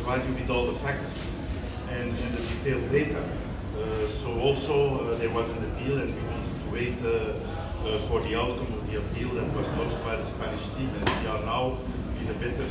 provide you with all the facts and the detailed data. So also there was an appeal, and we wanted to wait for the outcome of the appeal that was lodged by the Spanish team, and we are now in a better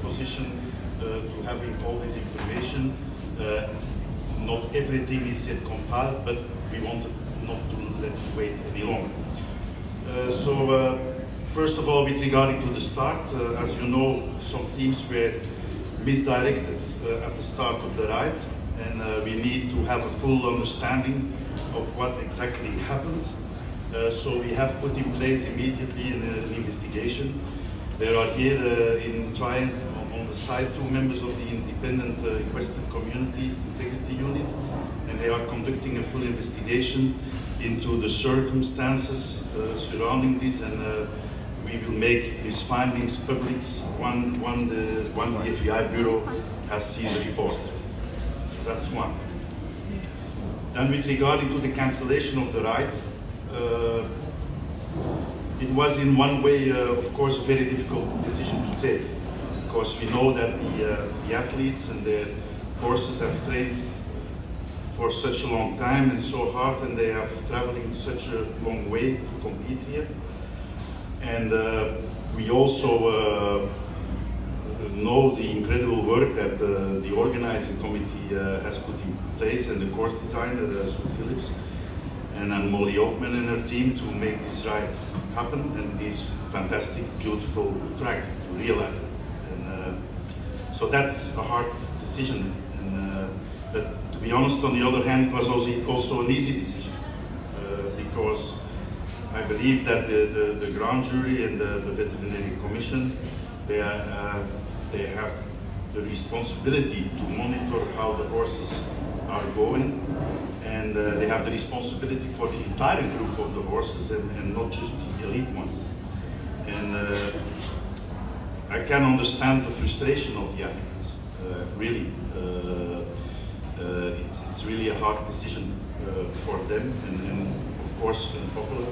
position to having all this information. Not everything is yet compiled, but we wanted not to let you wait any longer. First of all, with regarding to the start, as you know, some teams were misdirected at the start of the ride, and we need to have a full understanding of what exactly happened. So we have put in place immediately an investigation. There are here in Trine on the side 2 members of the Independent Equestrian Community Integrity Unit, and they are conducting a full investigation into the circumstances surrounding this, and we will make these findings public once the FEI Bureau has seen the report. So that's one. And with regarding to the cancellation of the ride, it was in one way, of course, a very difficult decision to take, because we know that the athletes and their horses have trained for such a long time and so hard, and they have traveling such a long way to compete here. And we also know the incredible work that the organizing committee has put in place, and the course designer, Sue Phillips, and Molly Oakman and her team to make this ride happen, and this fantastic, beautiful track to realize that. And so that's a hard decision. But to be honest, on the other hand, it was also an easy decision, because I believe that the grand jury and the veterinary commission, they have the responsibility to monitor how the horses are going, and they have the responsibility for the entire group of the horses, and not just the elite ones. And I can understand the frustration of the athletes, really. It's really a hard decision for them, and of course unpopular.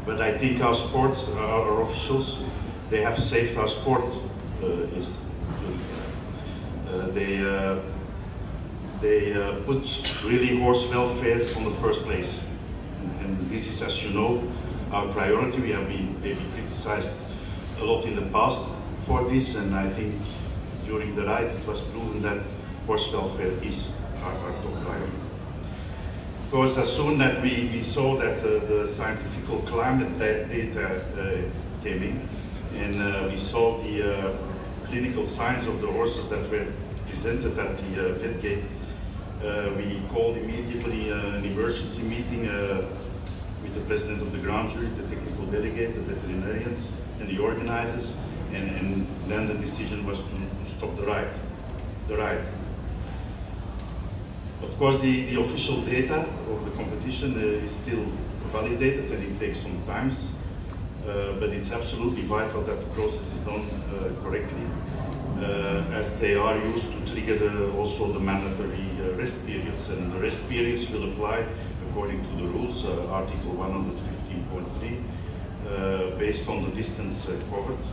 But I think our sports, our officials, they have saved our sport. They put really horse welfare on the first place, and this is, as you know, our priority. We have been maybe criticized a lot in the past for this, and I think during the ride it was proven that horse welfare is our top priority. Because as soon that we saw that the scientific climate data came in, and we saw the clinical signs of the horses that were presented at the vet gate, we called immediately an emergency meeting with the president of the grand jury, the technical delegate, the veterinarians, and the organizers, and then the decision was to stop the ride. Of course, the official data of the competition is still validated, and it takes some time, but it's absolutely vital that the process is done correctly, as they are used to trigger also the mandatory rest periods, and the rest periods will apply according to the rules, Article 115.3, based on the distance covered,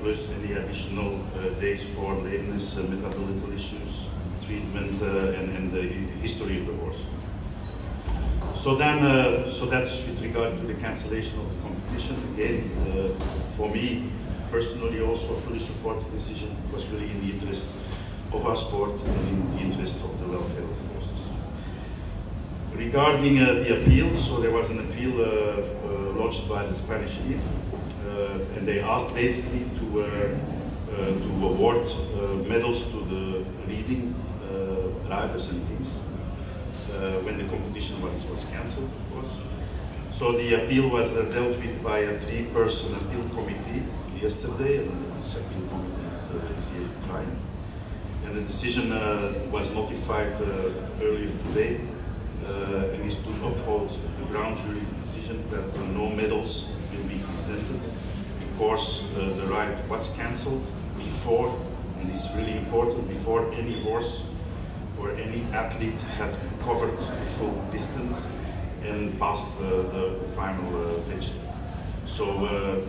plus any additional days for lameness, metabolical issues, treatment, and the history of the horse. So that's with regard to the cancellation of the competition. Again, for me personally, also a fully supported decision. It was really in the interest of our sport and in the interest of the welfare of the horses. Regarding the appeal, so there was an appeal lodged by the Spanish team, and they asked basically to award medals to the leading riders and teams when the competition was cancelled, of course. So the appeal was dealt with by a 3-person appeal committee yesterday, and this appeal committee is here trying. And the decision was notified earlier today, and is to uphold the grand jury's decision that no medals will be presented, because the ride was cancelled before, and it's really important, before any horse or any athlete had covered the full distance and passed the final fetch. So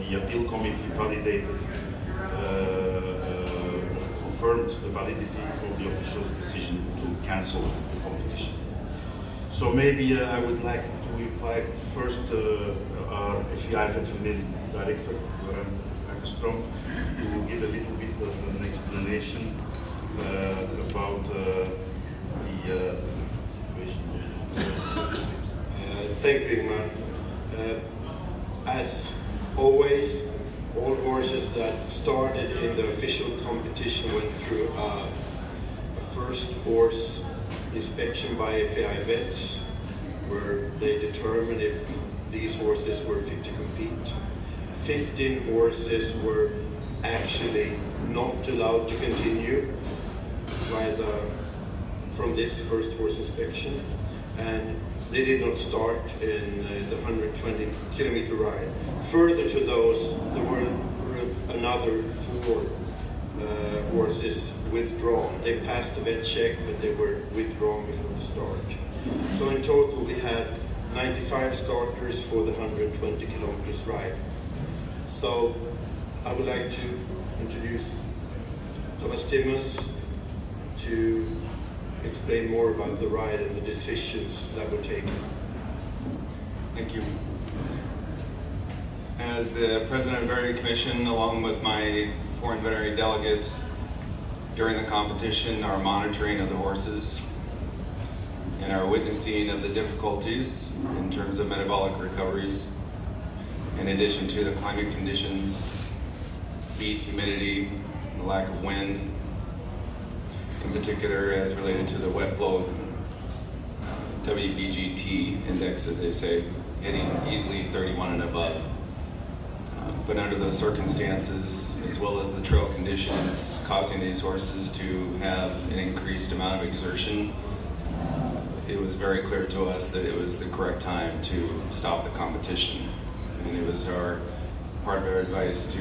the appeal committee validated, of confirmed the validity of the official's decision to cancel the competition. So maybe I would like to invite first our FEI veterinary director, Göran Åkerström, to give a little bit of an explanation about the situation. Thank you, Ingmar. As always, all horses that started in the official competition went through a first horse inspection by FEI vets, where they determined if these horses were fit to compete. 15 horses were actually not allowed to continue from this first horse inspection, and they did not start in the 120 kilometer ride. Further to those, there were another 4 horses withdrawn. They passed the vet check, but they were withdrawn before the start. So in total, we had 95 starters for the 120 kilometers ride. So I would like to introduce Thomas Timmons to explain more about the ride and the decisions that were taken. Thank you. As the President of the Veterinary Commission, along with my foreign veterinary delegates, during the competition, our monitoring of the horses and our witnessing of the difficulties in terms of metabolic recoveries, in addition to the climate conditions, heat, humidity, and the lack of wind, in particular as related to the wet blow WBGT index, as they say, hitting easily 31 and above. But under those circumstances, as well as the trail conditions causing these horses to have an increased amount of exertion, it was very clear to us that it was the correct time to stop the competition. And it was part of our advice to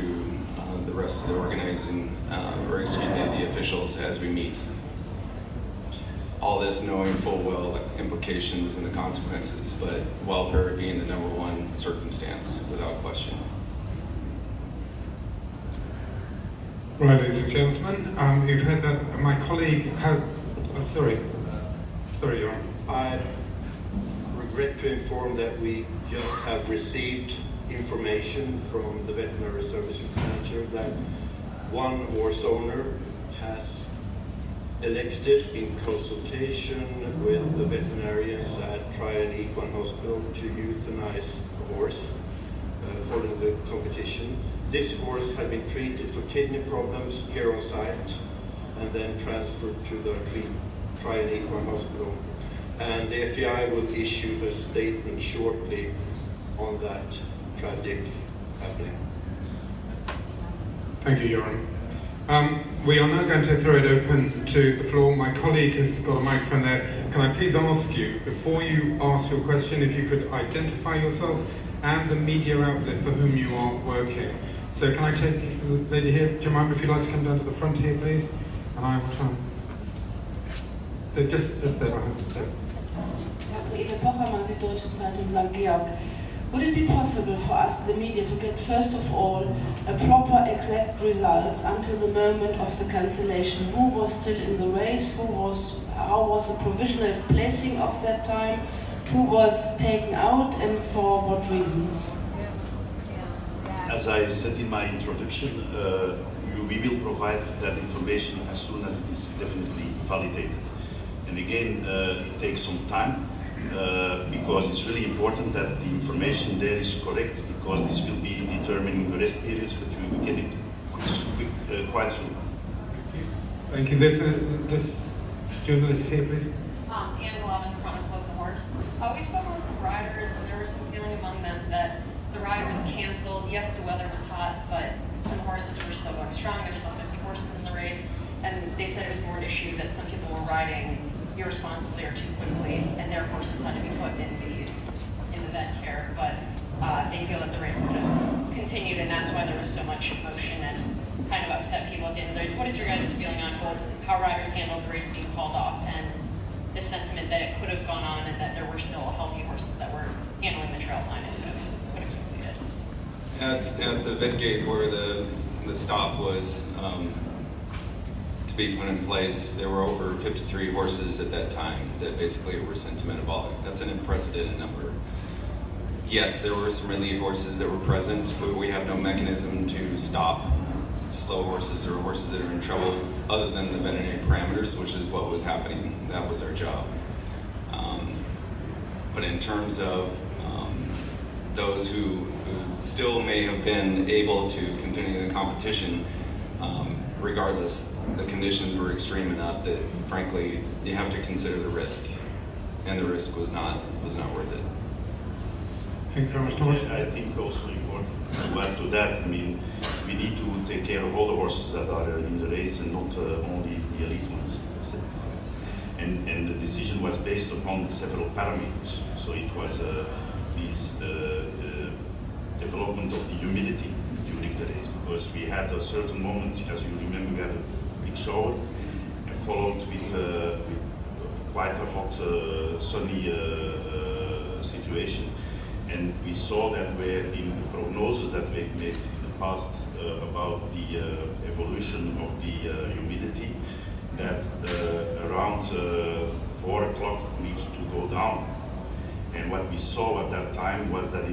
the rest of the organizing, the officials as we meet. All this knowing full well the implications and the consequences, but welfare being the number one circumstance without question. Right, ladies and gentlemen, you've heard that my colleague had. Sorry, Göran. I regret to inform that we just have received information from the veterinary service manager that one horse owner has elected, in consultation with the veterinarians at Tryon Equine Hospital, to euthanize a horse following the competition. This horse had been treated for kidney problems here on site and then transferred to the Tryon Equine Hospital. And the FEI will issue a statement shortly on that tragic happening. Thank you, Göran. We are now going to throw it open to the floor. My colleague has got a microphone there. Can I please ask you, before you ask your question, if you could identify yourself and the media outlet for whom you are working. So can I take the lady here, Jemima, if you'd like to come down to the front here, please? And I will try. Just there, there. Ede Pochermann, Süddeutsche Zeitung, St. Georg. Would it be possible for us, the media, to get first of all a proper exact results until the moment of the cancellation? Who was still in the race? How was the provisional placing of that time? Who was taken out and for what reasons? As I said in my introduction, we will provide that information as soon as it is definitely validated. And again, it takes some time. Because it's really important that the information there is correct, because this will be determining the rest periods, but we will get it quite soon. Thank you. This journalist here, please. Anne Glavin, Chronicle of the Horse. We spoke with some riders, and there was some feeling among them that the ride was canceled. Yes, the weather was hot, but some horses were still going strong. There were still 50 horses in the race, and they said it was more an issue that some people were riding irresponsibly or too quickly, and their horses had to be put in the vet care. But they feel that the race could have continued, and that's why there was so much emotion and kind of upset people at the end of the race. What is your guys' feeling on both how riders handled the race being called off and the sentiment that it could have gone on and that there were still healthy horses that were handling the trail fine and could have completed? At the vet gate where the stop was, to be put in place. There were over 53 horses at that time that basically were sent to metabolic. That's an unprecedented number. Yes, there were some relief horses that were present, but we have no mechanism to stop slow horses or horses that are in trouble other than the veterinary parameters, which is what was happening. That was our job. But in terms of those who still may have been able to continue the competition, regardless, the conditions were extreme enough that, frankly, you have to consider the risk, and the risk was not worth it. Thank you very much, Thomas. I think also important to add to that, I mean, we need to take care of all the horses that are in the race and not only the elite ones, as I said before. And the decision was based upon several parameters. So it was this development of the humidity during the race, because we had a certain moment, as you remember, we had a big shower and followed with quite a hot, sunny situation. And we saw that where in the prognosis that we made in the past about the evolution of the humidity, that around 4 o'clock needs to go down. And what we saw at that time was that it